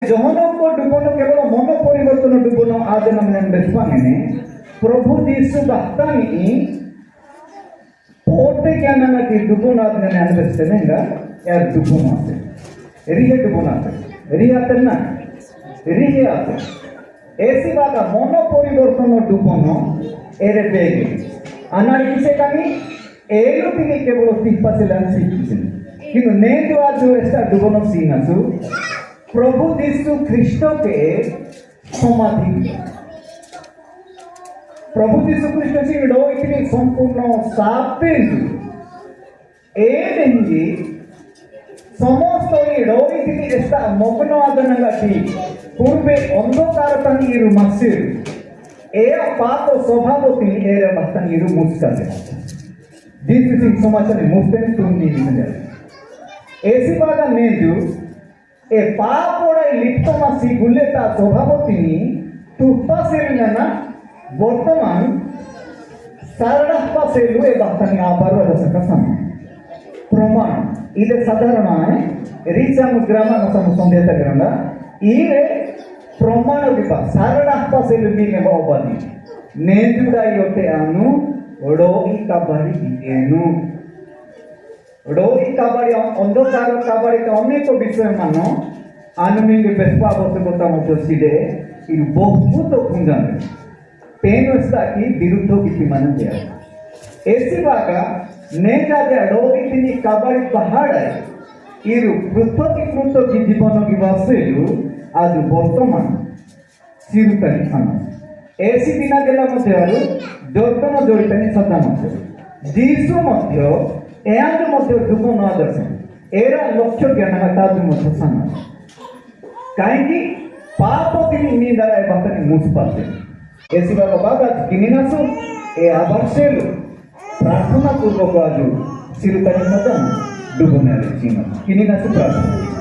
ଜହନଙ୍କ ଡୁବନ କେବଳ ମନ ପରିବର୍ତ୍ତନ ଡୁବନ ଆଦନ ମନ ବେସ୍ପାନେ प्रभु यीशु भक्तानी पोटे ज्ञान की डुबन आदने अनिपिस्तनेगा यार डुबन आते रिहे डुबन आते रिहे आते ना रिहे आते ऐसी बात मन परिवर्तन डुबन एरे बेगे अनाड़ी किसे कमी एलो तिनी केवल तिप्पा से लांसी किन्तु नेंदु आजु ऐसा डुबन सीनासु प्रभु यीशु ख्रिsto के समाधि प्रभु यीशु ख्रिsto से इतनी संपूर्ण साप्ते ए देंगे समस्त इतनी ऐसा मग्न आदनगा ठीक पूर्वे अंधकार तंगीरु मस्सिर ए पाप स्वभावती एरे मस्तंगीरु मुस्कले दिस इज समाचार मुस्तेन तुंगी निकले ऐसी बात नेजु ए पापोड़ा लिप्त मासी गुलेता स्वभावती तुप्पा सेरिना वर्तमान सारडप्पा सेलु ए बातनी आबार रसकसम प्रमाण इदे साधारण है रीचाम ग्राम नसम संदेश ग्रंथ इरे प्रमाण विपा सारडप्पा सेलु मीने बाबादी नेजुडा योटे अनु ओडोई काबाड़ी एनु ओडोई काबाड़ी अंधकार काबाड़ी के अनेक विषय मानो आनुमिंग बेस्पा बसगता मध्य सिदे इ बहुत खुंजाने पेनस्ता की विरुद्ध की मन दिया ऐसी बागा नेता दे अडोई तिनी काबाड़ी पहाड़ है इरु कृत की जीवन की वासेलु आज वर्तमान सिरुतनी खाना ऐसी दिना गेला मध्यरु दर्पण जोड़ितनी सदा मध्य जीसु मध्य एआज मध्य दुगुण आदर्श एरा लक्ष्य ज्ञान ताज मध्य सना काहेकि पाप तिनी नींदरा बतनी मुसपाते ऐसी बाबा बाबा किनिनासु ए आवर्षेलु प्रार्थना पूर्वक आजु सिरुतनी सदा दुगुण आले किनिनासु प्रार्थना